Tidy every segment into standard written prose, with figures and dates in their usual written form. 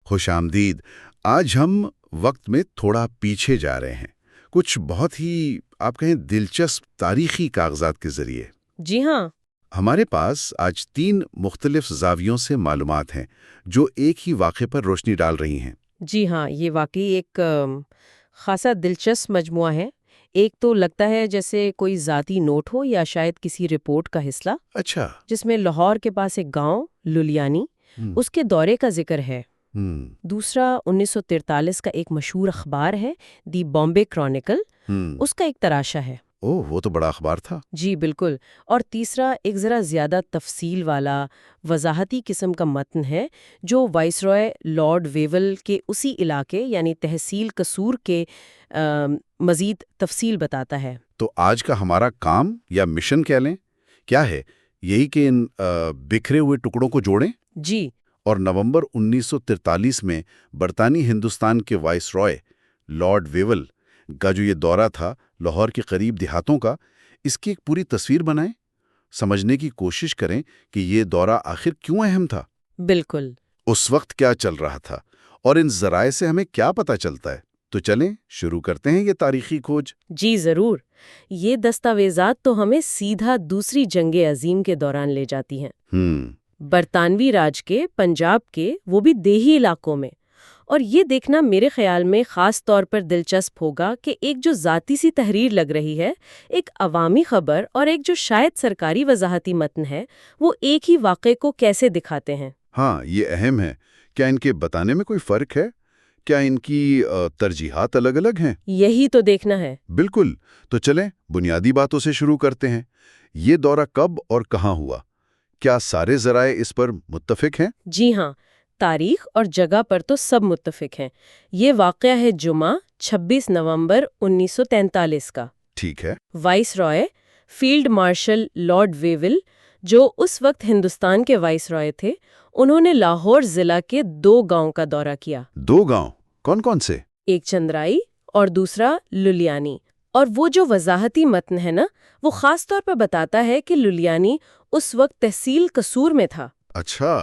خوش آمدید۔ آج ہم وقت میں تھوڑا پیچھے جا رہے ہیں، کچھ بہت ہی آپ کہیں دلچسپ تاریخی کاغذات کے ذریعے۔ جی ہاں۔ ہمارے پاس آج 3 مختلف زاویوں سے معلومات ہیں جو ایک ہی واقعے پر روشنی ڈال رہی ہیں۔ جی ہاں، یہ واقعی ایک خاصا دلچسپ مجموعہ ہے۔ ایک تو لگتا ہے جیسے کوئی ذاتی نوٹ ہو یا شاید کسی رپورٹ کا حصہ، اچھا۔ جس میں لاہور کے پاس ایک گاؤں للیانی اس کے دورے کا ذکر ہے۔ دوسرا 1943 کا ایک مشہور اخبار ہے دی بامبے کرونیکل، اس کا ایک تراشا ہے۔ اوہ، وہ تو بڑا اخبار تھا۔ جی بالکل۔ اور تیسرا ایک ذرا زیادہ تفصیل والا وضاحتی قسم کا متن ہے جو وائس رائے لارڈ ویول کے اسی علاقے یعنی تحصیل قصور کے مزید تفصیل بتاتا ہے۔ تو آج کا ہمارا کام یا مشن کہہ لیں کیا ہے؟ یہی کہ ان بکھرے ہوئے ٹکڑوں کو جوڑیں۔ جی۔ اور نومبر 1943 میں برطانوی ہندوستان کے وائس رائے لارڈ ویول کا جو یہ دورہ تھا لاہور کے قریب دیہاتوں کا، اس کی ایک پوری تصویر بنائیں، سمجھنے کی کوشش کریں کہ یہ دورہ آخر کیوں اہم تھا۔ بالکل۔ اس وقت کیا چل رہا تھا اور ان ذرائع سے ہمیں کیا پتہ چلتا ہے۔ تو چلیں شروع کرتے ہیں یہ تاریخی کھوج۔ جی ضرور۔ یہ دستاویزات تو ہمیں سیدھا دوسری جنگ عظیم کے دوران لے جاتی ہیں۔ برطانوی راج کے پنجاب کے، وہ بھی دیہی علاقوں میں۔ اور یہ دیکھنا میرے خیال میں خاص طور پر دلچسپ ہوگا کہ ایک جو ذاتی سی تحریر لگ رہی ہے، ایک عوامی خبر، اور ایک جو شاید سرکاری وضاحتی متن ہے، وہ ایک ہی واقعے کو کیسے دکھاتے ہیں۔ ہاں، یہ اہم ہے۔ کیا ان کے بتانے میں کوئی فرق ہے؟ کیا ان کی ترجیحات الگ الگ ہیں؟ یہی تو دیکھنا ہے۔ بالکل۔ تو چلیں بنیادی باتوں سے شروع کرتے ہیں۔ یہ دورہ کب اور کہاں ہوا؟ کیا سارے ذرائع اس پر متفق ہیں؟ جی ہاں، تاریخ اور جگہ پر تو سب متفق ہیں۔ یہ واقعہ ہے جمعہ 26 نومبر 1943 کا۔ ٹھیک ہے۔ وائس رائے فیلڈ مارشل لارڈ ویول، جو اس وقت ہندوستان کے وائس رائے تھے، انہوں نے لاہور ضلع کے 2 گاؤں کا دورہ کیا۔ 2 گاؤں؟ کون کون سے؟ ایک چندرائی اور دوسرا للیانی۔ اور وہ جو وضاحتی متن ہے نا، وہ خاص طور پر بتاتا ہے کہ للیانی اس وقت تحصیل قصور میں تھا۔ اچھا،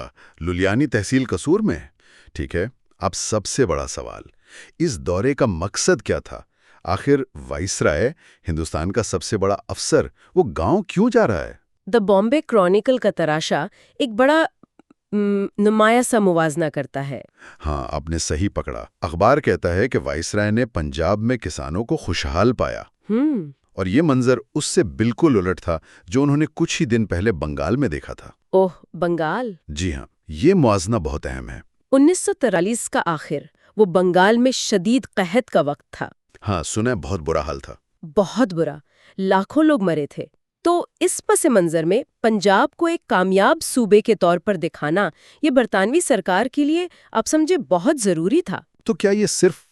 للیانی تحصیل قصور میں۔ ٹھیک ہے۔ اب سب سے بڑا سوال، اس دورے کا مقصد کیا تھا؟ آخر وائسرائے ہندوستان کا سب سے بڑا افسر وہ گاؤں کیوں جا رہا ہے؟ دی بامبے کرونیکل کا تراشا ایک بڑا نمایاں سا موازنہ کرتا ہے۔ ہاں، آپ نے صحیح پکڑا۔ اخبار کہتا ہے کہ وائسرائے نے پنجاب میں کسانوں کو خوشحال پایا، اور یہ منظر اس سے بالکل الٹ تھا جو انہوں نے کچھ ہی دن پہلے بنگال میں دیکھا تھا۔ اوہ، بنگال؟ جی ہاں، یہ موازنہ بہت اہم ہے۔ 1943 کا آخر، وہ بنگال میں شدید قحط کا وقت تھا۔ ہاں، سنا ہے بہت برا حال تھا۔ بہت برا، لاکھوں لوگ مرے تھے۔ تو اس پس منظر میں پنجاب کو ایک کامیاب صوبے کے طور پر دکھانا یہ برطانوی سرکار کے لیے آپ سمجھے بہت ضروری تھا۔ تو کیا یہ صرف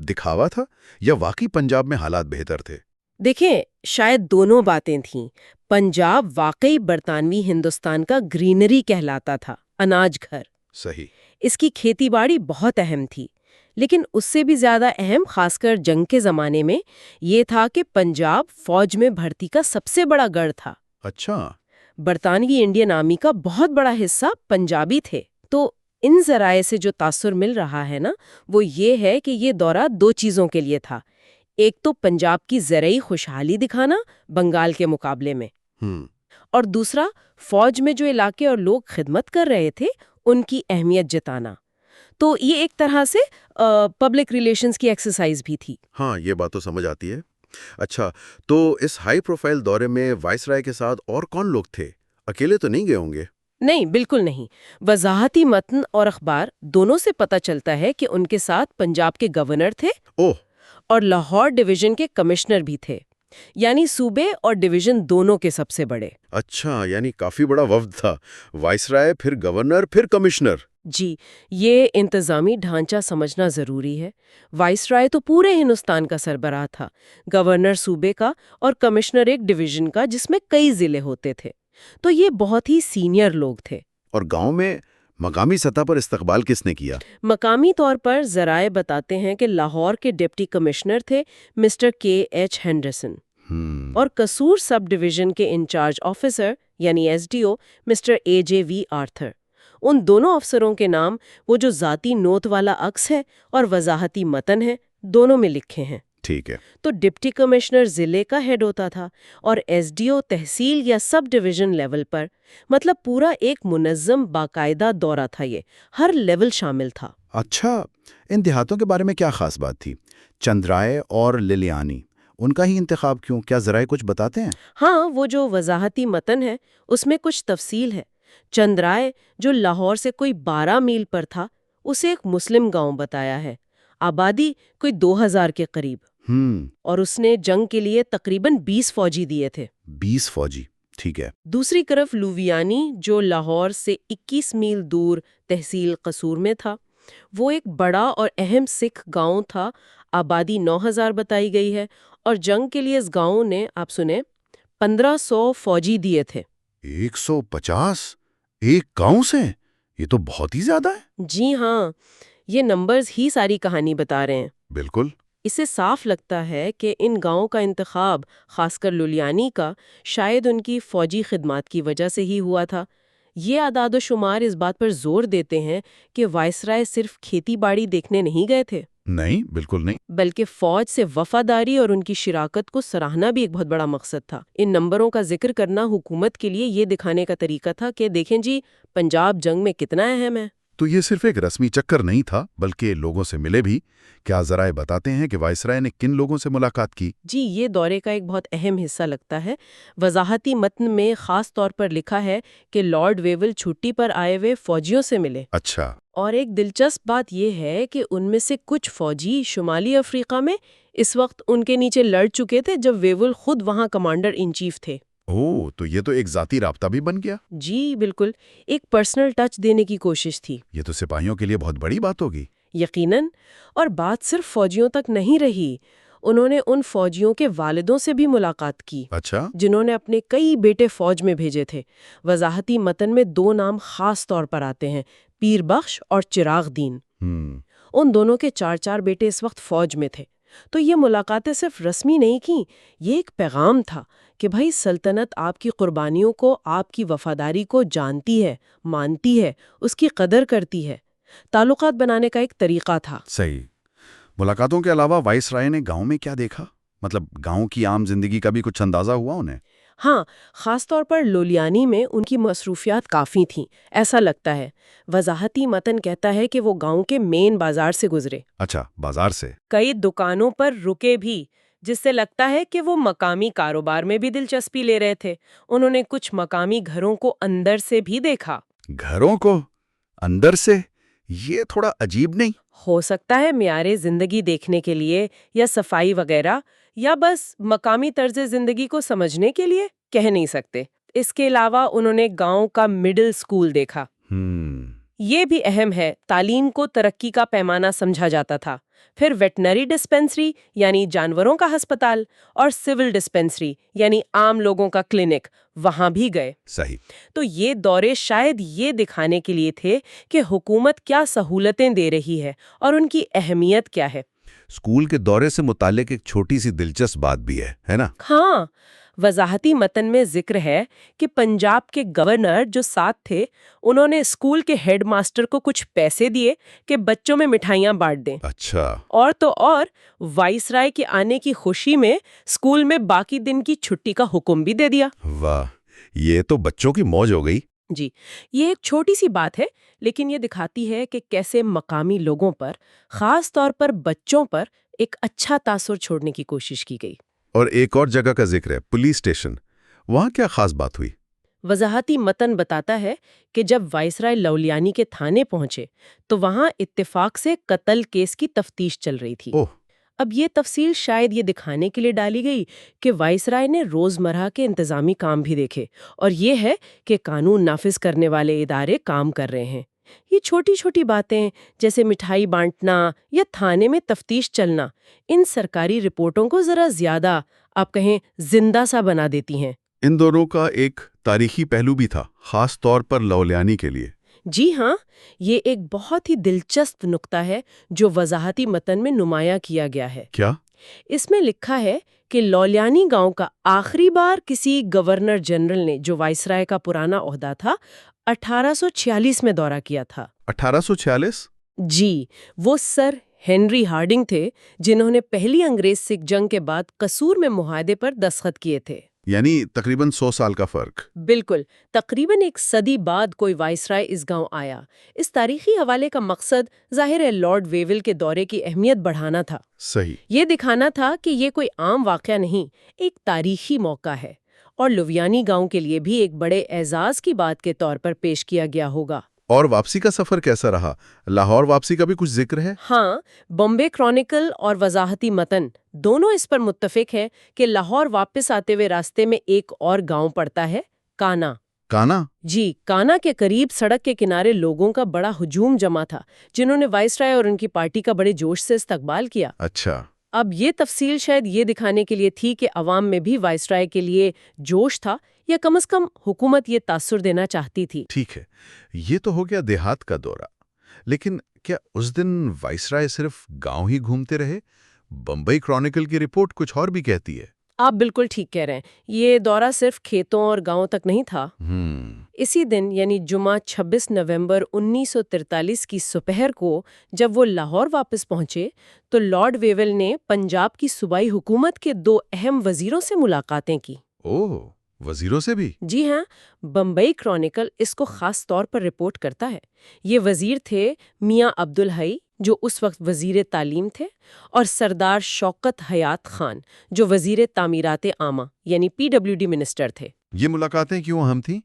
دکھاوا تھا یا واقعی پنجاب میں حالات بہتر تھے؟ دیکھیں، شاید دونوں باتیں تھیں۔ پنجاب واقعی برطانوی ہندوستان کا گرینری کہلاتا تھا، اناج گھر۔ صحیح۔ اس کی کھیتی باڑی بہت اہم تھی، لیکن اس سے بھی زیادہ اہم، خاص کر جنگ کے زمانے میں، یہ تھا کہ پنجاب فوج میں بھرتی کا سب سے بڑا گڑھ تھا۔ اچھا۔ برطانوی انڈین آرمی کا بہت بڑا حصہ پنجابی تھے۔ تو ان ذرائع سے جو تاثر مل رہا ہے نا، وہ یہ ہے کہ یہ دورہ 2 چیزوں کے لیے تھا۔ ایک تو پنجاب کی زرعی خوشحالی دکھانا بنگال کے مقابلے میں، اور دوسرا فوج میں جو علاقے اور لوگ خدمت کر رہے تھے ان کی اہمیت جتانا۔ تو یہ ایک طرح سے پبلک ریلیشنز کی ایکسرسائز بھی تھی۔ ہاں، یہ بات تو سمجھ آتی ہے۔ اچھا، تو اس ہائی پروفائل دورے میں وائس رائے کے ساتھ اور کون لوگ تھے؟ اکیلے تو نہیں گئے ہوں گے؟ نہیں، بالکل نہیں۔ وضاحتی متن اور اخبار دونوں سے پتہ چلتا ہے کہ ان کے ساتھ پنجاب کے گورنر تھے اور لاہور ڈویژن کے کمشنر بھی تھے، یعنی صوبے اور ڈویژن دونوں کے سب سے بڑے۔ اچھا، یعنی کافی بڑا وفد تھا، وائس رائے، پھر گورنر، پھر کمشنر۔ جی، یہ انتظامی ڈھانچہ سمجھنا ضروری ہے۔ وائس رائے تو پورے ہندوستان کا سربراہ تھا، گورنر صوبے کا اور کمشنر ایک ڈویژن کا جس میں کئی ضلع ہوتے تھے۔ تو یہ بہت ہی سینئر لوگ تھے۔ اور گاؤں میں مقامی سطح پر استقبال کس نے کیا؟ مقامی طور پر ذرائع بتاتے ہیں کہ لاہور کے ڈپٹی کمشنر تھے مسٹر کے ایچ ہینڈرسن، اور قصور سب ڈویژن کے انچارج آفیسر یعنی S D O mister A J we Arthur. ان دونوں افسروں کے نام وہ جو ذاتی نوٹ والا عکس ہے اور وضاحتی متن ہے، دونوں میں لکھے ہیں۔ ٹھیک ہے۔ تو ڈپٹی کمشنر ضلع کا ہیڈ ہوتا تھا اور ایس ڈی او تحصیل یا سب ڈویژن لیول پر، مطلب پورا ایک منظم باقاعدہ دورہ تھا، یہ ہر لیول شامل تھا۔ اچھا، ان دیہاتوں کے بارے میں کیا خاص بات تھی؟ چندرائے اور للیانی، ان کا ہی انتخاب کیوں؟ کیا ذرائع کچھ بتاتے ہیں؟ ہاں، وہ جو وضاحتی متن ہے اس میں کچھ تفصیل ہے۔ چندرائے جو لاہور سے کوئی 12 میل پر تھا، اسے ایک مسلم گاؤں بتایا ہے، آبادی کوئی 2000 کے قریب، اور اس نے جنگ کے لیے تقریباً 20 فوجی دیے تھے۔ 20 فوجی، ٹھیک ہے۔ دوسری طرف لویانی جو لاہور سے 21 میل دور تحصیل قصور میں تھا، وہ ایک بڑا اور اہم سکھ گاؤں تھا، آبادی 9000 بتائی گئی ہے، اور جنگ کے لیے اس گاؤں نے، آپ سنیں، 1500 فوجی دیے تھے۔ 150 ایک گاؤں سے؟ یہ تو بہت ہی زیادہ ہے۔ جی ہاں، یہ نمبرز ہی ساری کہانی بتا رہے ہیں۔ بالکل۔ اس سے صاف لگتا ہے کہ ان گاؤں کا انتخاب، خاص کر للیانی کا، شاید ان کی فوجی خدمات کی وجہ سے ہی ہوا تھا۔ یہ اعداد و شمار اس بات پر زور دیتے ہیں کہ وائسرائے صرف کھیتی باڑی دیکھنے نہیں گئے تھے، نہیں، بالکل نہیں۔ بلکہ فوج سے وفاداری اور ان کی شراکت کو سراہنا بھی ایک بہت بڑا مقصد تھا۔ ان نمبروں کا ذکر کرنا حکومت کے لیے یہ دکھانے کا طریقہ تھا کہ دیکھیں جی، پنجاب جنگ میں کتنا اہم ہے۔ تو یہ صرف ایک رسمی چکر نہیں تھا، بلکہ لوگوں سے ملے بھی۔ کیا ذرائع بتاتے ہیں کہ وائسرائے نے کن لوگوں سے ملاقات کی؟ جی، یہ دورے کا ایک بہت اہم حصہ لگتا ہے۔ وضاحتی متن میں خاص طور پر لکھا ہے کہ لارڈ ویول چھٹی پر آئے ہوئے فوجیوں سے ملے۔ اچھا۔ اور ایک دلچسپ بات یہ ہے کہ ان میں سے کچھ فوجی شمالی افریقہ میں اس وقت ان کے نیچے لڑ چکے تھے جب ویول خود وہاں کمانڈر ان چیف تھے۔ اوہ، تو یہ تو ایک ذاتی رابطہ بھی بن گیا۔ جی بالکل، ایک پرسنل ٹچ دینے کی کوشش تھی۔ یہ تو سپاہیوں کے لیے بہت بڑی بات ہوگی۔ یقیناً، اور بات صرف فوجیوں تک نہیں رہی، انہوں نے ان فوجیوں کے والدوں سے بھی ملاقات کی، اچھا۔ جنہوں نے اپنے کئی بیٹے فوج میں بھیجے تھے۔ وضاحتی متن میں 2 نام خاص طور پر آتے ہیں، پیر بخش اور چراغ دین۔ ان دونوں کے 4 بیٹے اس وقت فوج میں تھے۔ تو یہ ملاقاتیں صرف رسمی نہیں کیں، یہ ایک پیغام تھا کہ بھائی سلطنت آپ کی قربانیوں کو، آپ کی وفاداری کو جانتی ہے، مانتی ہے، اس کی قدر کرتی ہے۔ تعلقات بنانے کا ایک طریقہ تھا۔ صحیح۔ ملاقاتوں کے علاوہ وائسرائے نے گاؤں میں کیا دیکھا؟ مطلب گاؤں کی عام زندگی کا بھی کچھ اندازہ ہوا انہیں؟ ہاں، خاص طور پر لولیانی میں ان کی مصروفیات کافی تھیں، ایسا لگتا ہے۔ وضاحتی متن کہتا ہے کہ وہ گاؤں کے مین بازار سے گزرے۔ اچھا، بازار سے؟ کئی دکانوں پر رکے بھی، جس سے لگتا ہے کہ وہ مقامی کاروبار میں بھی دلچسپی لے رہے تھے۔ انہوں نے کچھ مقامی گھروں کو اندر سے بھی دیکھا۔ گھروں کو اندر سے؟ یہ تھوڑا عجیب نہیں؟ ہو سکتا ہے معیار زندگی دیکھنے کے لیے، یا صفائی وغیرہ، یا بس مقامی طرز زندگی کو سمجھنے کے لیے، کہہ نہیں سکتے۔ اس کے علاوہ انہوں نے گاؤں کا مڈل سکول دیکھا۔ یہ بھی اہم ہے، تعلیم کو ترقی کا پیمانہ سمجھا جاتا تھا۔ پھر ویٹنری ڈسپنسری یعنی جانوروں کا ہسپتال، اور سول ڈسپنسری یعنی عام لوگوں کا کلینک، وہاں بھی گئے۔ صحیح۔ تو یہ دورے شاید یہ دکھانے کے لیے تھے کہ حکومت کیا سہولتیں دے رہی ہے اور ان کی اہمیت کیا ہے۔ اسکول کے دورے سے متعلق ایک چھوٹی سی دلچسپ بات بھی ہے نا؟ ہاں، وضاحتی متن میں ذکر ہے کہ پنجاب کے گورنر جو ساتھ تھے، انہوں نے اسکول کے ہیڈ ماسٹر کو کچھ پیسے دیے کہ بچوں میں مٹھائیاں بانٹ دیں۔ اچھا۔ اور تو اور وائسرائے کے آنے کی خوشی میں اسکول میں باقی دن کی چھٹی کا حکم بھی دے دیا۔ واہ، یہ تو بچوں کی موج ہو گئی۔ جی، یہ ایک چھوٹی سی بات ہے، لیکن یہ دکھاتی ہے کہ کیسے مقامی لوگوں پر، خاص طور پر بچوں پر، ایک اچھا تاثر چھوڑنے کی کوشش کی گئی۔ اور ایک اور جگہ کا ذکر ہے، پولیس اسٹیشن۔ وہاں کیا خاص بات ہوئی؟ وضاحتی متن بتاتا ہے کہ جب وائسرائے لولیانی کے تھانے پہنچے تو وہاں اتفاق سے قتل کیس کی تفتیش چل رہی تھی۔ اب یہ تفصیل شاید یہ دکھانے کے لیے ڈالی گئی کہ وائسرائے نے روزمرہ کے انتظامی کام بھی دیکھے، اور یہ ہے کہ قانون نافذ کرنے والے ادارے کام کر رہے ہیں۔ یہ چھوٹی چھوٹی باتیں جیسے مٹھائی بانٹنا یا تھانے میں تفتیش چلنا، ان سرکاری رپورٹوں کو ذرا زیادہ، آپ کہیں، زندہ سا بنا دیتی ہیں۔ ان دونوں کا ایک تاریخی پہلو بھی تھا، خاص طور پر لولیانی کے لیے۔ جی ہاں، یہ ایک بہت ہی دلچسپ نقطہ ہے جو وضاحتی متن میں نمایاں کیا گیا ہے۔ کیا؟ اس میں لکھا ہے کہ لولیانی گاؤں کا آخری بار کسی گورنر جنرل نے، جو وائسرائے کا پرانا عہدہ تھا، 1846 میں دورہ کیا تھا۔ 1846؟ جی، وہ سر ہنری ہارڈنگ تھے جنہوں نے پہلی انگریز سکھ جنگ کے بعد قصور میں معاہدے پر دستخط کیے تھے۔ یعنی تقریباً 100 سال کا فرق۔ بالکل، تقریباً ایک صدی بعد کوئی وائسرائے اس گاؤں آیا۔ اس تاریخی حوالے کا مقصد ظاہر ہے لارڈ ویول کے دورے کی اہمیت بڑھانا تھا۔ صحیح۔ یہ دکھانا تھا کہ یہ کوئی عام واقعہ نہیں، ایک تاریخی موقع ہے، اور لویانی گاؤں کے لیے بھی ایک بڑے اعزاز کی بات کے طور پر پیش کیا گیا ہوگا۔ اور واپسی کا سفر کیسا رہا؟ لاہور واپسی کا بھی کچھ ذکر ہے؟ ہاں، بمبے کرونیکل اور وضاحتی متن دونوں اس پر متفق ہیں کہ لاہور واپس آتے ہوئے راستے میں ایک اور گاؤں پڑتا ہے، کانا۔ کانا؟ جی، کانا کے قریب سڑک کے کنارے لوگوں کا بڑا ہجوم جمع تھا جنہوں نے وائسرائے اور ان کی پارٹی کا بڑے جوش سے استقبال کیا۔ اچھا۔ اب یہ تفصیل شاید یہ دکھانے کے لیے تھی کہ عوام میں بھی وائسرائے کے لیے جوش تھا، یا کم از کم حکومت یہ تاثر دینا چاہتی تھی۔ ٹھیک ہے، یہ تو ہو گیا دیہات کا دورہ، لیکن کیا اس دن وائسرائے صرف گاؤں ہی گھومتے رہے؟ بمبئی کرونیکل کی رپورٹ کچھ اور بھی کہتی ہے۔ آپ بالکل ٹھیک کہہ رہے ہیں، یہ دورہ صرف کھیتوں اور گاؤں تک نہیں تھا۔ اسی دن یعنی جمعہ 26 نومبر 1943 کی سپہر کو جب وہ لاہور واپس پہنچے تو لارڈ ویول نے پنجاب کی صوبائی حکومت کے 2 اہم وزیروں سے ملاقاتیں کی۔ اوہ، وزیروں سے بھی؟ جی ہاں، بمبئی کرونیکل اس کو خاص طور پر رپورٹ کرتا ہے۔ یہ وزیر تھے میاں عبدالحی جو اس وقت وزیر تعلیم تھے، اور سردار شوکت حیات خان جو وزیر تعمیرات عامہ یعنی PWD منسٹر تھے۔ یہ ملاقاتیں کیوں اہم تھیں؟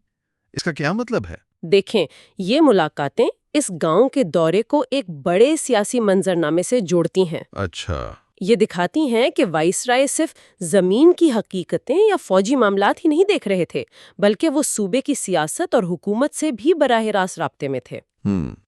اس کا کیا مطلب ہے؟ دیکھیں، یہ ملاقاتیں اس گاؤں کے دورے کو ایک بڑے سیاسی منظرنامے سے جوڑتی ہیں۔ اچھا۔ یہ دکھاتی ہیں کہ وائسرائے صرف زمین کی حقیقتیں یا فوجی معاملات ہی نہیں دیکھ رہے تھے، بلکہ وہ صوبے کی سیاست اور حکومت سے بھی براہ راست رابطے میں تھے۔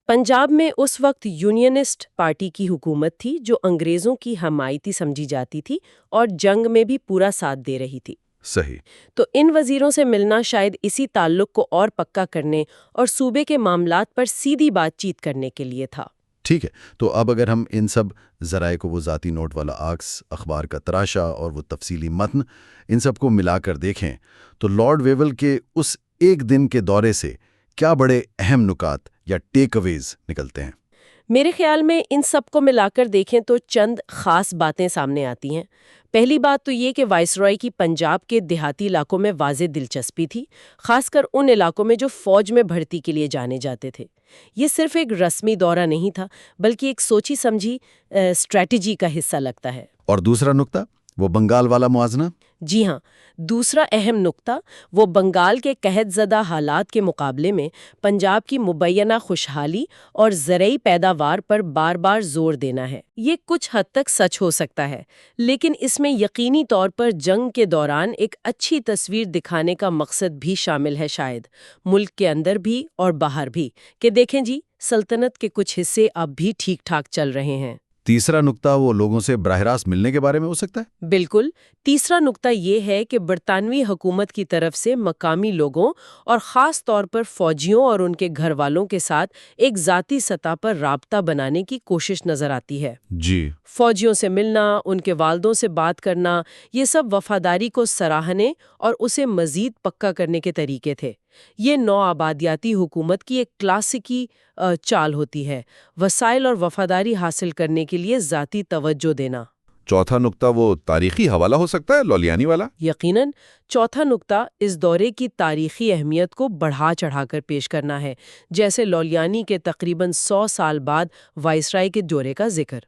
پنجاب میں اس وقت یونینسٹ پارٹی کی حکومت تھی جو انگریزوں کی حمایتی سمجھی جاتی تھی اور جنگ میں بھی پورا ساتھ دے رہی تھی۔ صحیح۔ تو ان وزیروں سے ملنا شاید اسی تعلق کو اور پکا کرنے اور صوبے کے معاملات پر سیدھی بات چیت کرنے کے لیے تھا۔ ٹھیک ہے، تو اب اگر ہم ان سب ذرائع کو، وہ ذاتی نوٹ والا عکس، اخبار کا تراشا اور وہ تفصیلی متن، ان سب کو ملا کر دیکھیں تو لارڈ ویول کے اس ایک دن کے دورے سے کیا بڑے اہم نکات یا ٹیک اویز نکلتے ہیں؟ میرے خیال میں ان سب کو ملا کر دیکھیں تو چند خاص باتیں سامنے آتی ہیں۔ پہلی بات تو یہ کہ وائسرائے کی پنجاب کے دیہاتی علاقوں میں واضح دلچسپی تھی، خاص کر ان علاقوں میں جو فوج میں بھرتی کے لیے جانے جاتے تھے۔ یہ صرف ایک رسمی دورہ نہیں تھا، بلکہ ایک سوچی سمجھی اسٹریٹجی کا حصہ لگتا ہے۔ اور دوسرا نقطہ، وہ بنگال والا موازنہ؟ جی ہاں، دوسرا اہم نقطہ وہ بنگال کے قحط زدہ حالات کے مقابلے میں پنجاب کی مبینہ خوشحالی اور زرعی پیداوار پر بار بار زور دینا ہے۔ یہ کچھ حد تک سچ ہو سکتا ہے، لیکن اس میں یقینی طور پر جنگ کے دوران ایک اچھی تصویر دکھانے کا مقصد بھی شامل ہے، شاید ملک کے اندر بھی اور باہر بھی، کہ دیکھیں جی، سلطنت کے کچھ حصے اب بھی ٹھیک ٹھاک چل رہے ہیں۔ تیسرا نقطہ وہ لوگوں سے براہ راست ملنے کے بارے میں ہو سکتا ہے؟ بالکل، تیسرا نقطہ یہ ہے کہ برطانوی حکومت کی طرف سے مقامی لوگوں اور خاص طور پر فوجیوں اور ان کے گھر والوں کے ساتھ ایک ذاتی سطح پر رابطہ بنانے کی کوشش نظر آتی ہے۔ جی۔ فوجیوں سے ملنا، ان کے والدوں سے بات کرنا، یہ سب وفاداری کو سراہنے اور اسے مزید پکا کرنے کے طریقے تھے۔ یہ نو آبادیاتی حکومت کی ایک کلاسیکی چال ہوتی ہے، وسائل اور وفاداری حاصل کرنے کے لیے ذاتی توجہ دینا۔ چوتھا نقطہ وہ تاریخی حوالہ ہو سکتا ہے، لولیانی والا؟ یقیناً، چوتھا نقطہ اس دورے کی تاریخی اہمیت کو بڑھا چڑھا کر پیش کرنا ہے، جیسے لولیانی کے تقریباً 100 سال بعد وائسرائے کے دورے کا ذکر۔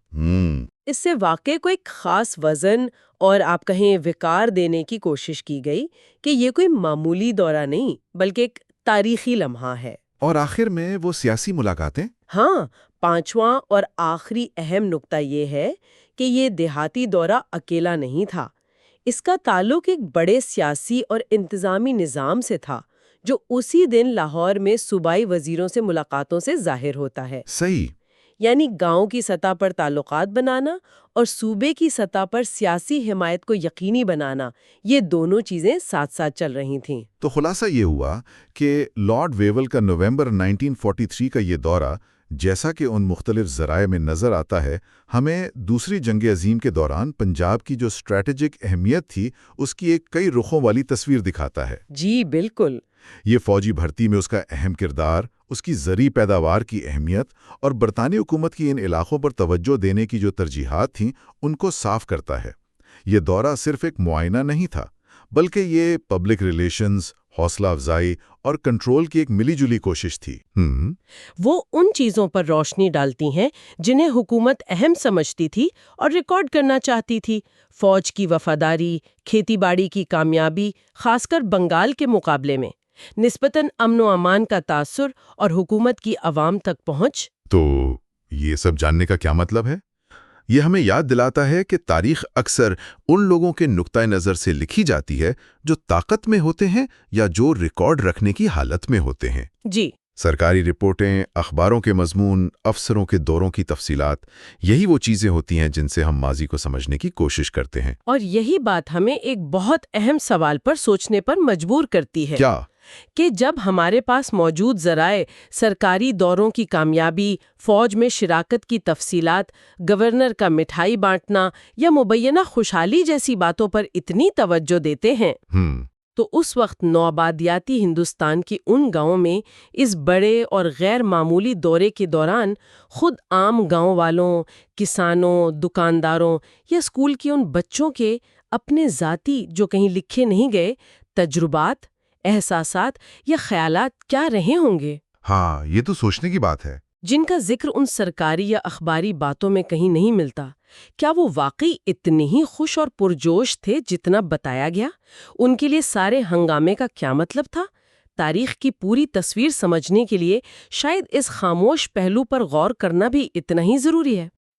اس سے واقعے کو ایک خاص وزن اور آپ کہیں وقار دینے کی کوشش کی گئی کہ یہ کوئی معمولی دورہ نہیں بلکہ ایک تاریخی لمحہ ہے۔ اور آخر میں وہ سیاسی ملاقاتیں؟ ہاں، پانچواں اور آخری اہم نقطہ یہ ہے کہ یہ دیہاتی دورہ اکیلا نہیں تھا۔ اس کا تعلق ایک بڑے سیاسی اور انتظامی نظام سے تھا جو اسی دن لاہور میں صوبائی وزیروں سے ملاقاتوں سے ظاہر ہوتا ہے۔ صحیح۔ یعنی گاؤں کی سطح پر تعلقات بنانا اور صوبے کی سطح پر سیاسی حمایت کو یقینی بنانا، یہ دونوں چیزیں ساتھ ساتھ چل رہی تھیں۔ تو خلاصہ یہ ہوا کہ لارڈ ویول کا نومبر 1943 کا یہ دورہ، جیسا کہ ان مختلف ذرائع میں نظر آتا ہے، ہمیں دوسری جنگ عظیم کے دوران پنجاب کی جو اسٹریٹجک اہمیت تھی اس کی ایک کئی رخوں والی تصویر دکھاتا ہے۔ جی بالکل۔ یہ فوجی بھرتی میں اس کا اہم کردار، اس کی زرعی پیداوار کی اہمیت اور برطانوی حکومت کی ان علاقوں پر توجہ دینے کی جو ترجیحات تھیں ان کو صاف کرتا ہے۔ یہ دورہ صرف ایک معائنہ نہیں تھا، بلکہ یہ پبلک ریلیشنز، حوصلہ افزائی اور کنٹرول کی ایک ملی جلی کوشش تھی۔ وہ ان چیزوں پر روشنی ڈالتی ہیں جنہیں حکومت اہم سمجھتی تھی اور ریکارڈ کرنا چاہتی تھی: فوج کی وفاداری، کھیتی باڑی کی کامیابی، خاص کر بنگال کے مقابلے میں، نسبتاً امن و امان کا تاثر اور حکومت کی عوام تک پہنچ۔ تو یہ سب جاننے کا کیا مطلب ہے؟ یہ ہمیں یاد دلاتا ہے کہ تاریخ اکثر ان لوگوں کے نقطہ نظر سے لکھی جاتی ہے جو طاقت میں ہوتے ہیں یا جو ریکارڈ رکھنے کی حالت میں ہوتے ہیں۔ جی، سرکاری رپورٹیں، اخباروں کے مضمون، افسروں کے دوروں کی تفصیلات، یہی وہ چیزیں ہوتی ہیں جن سے ہم ماضی کو سمجھنے کی کوشش کرتے ہیں۔ اور یہی بات ہمیں ایک بہت اہم سوال پر سوچنے پر مجبور کرتی ہے۔ کیا؟ کہ جب ہمارے پاس موجود ذرائع، سرکاری دوروں کی کامیابی، فوج میں شراکت کی تفصیلات، گورنر کا مٹھائی بانٹنا یا مبینہ خوشحالی جیسی باتوں پر اتنی توجہ دیتے ہیں، تو اس وقت نوآبادیاتی ہندوستان کی ان گاؤں میں اس بڑے اور غیر معمولی دورے کے دوران خود عام گاؤں والوں، کسانوں، دکانداروں یا اسکول کے ان بچوں کے اپنے ذاتی جو کہیں لکھے نہیں گئے تجربات، احساسات یا خیالات کیا رہے ہوں گے؟ ہاں، یہ تو سوچنے کی بات ہے۔ جن کا ذکر ان سرکاری یا اخباری باتوں میں کہیں نہیں ملتا۔ کیا وہ واقعی اتنے ہی خوش اور پرجوش تھے جتنا بتایا گیا؟ ان کے لیے سارے ہنگامے کا کیا مطلب تھا؟ تاریخ کی پوری تصویر سمجھنے کے لیے شاید اس خاموش پہلو پر غور کرنا بھی اتنا ہی ضروری ہے۔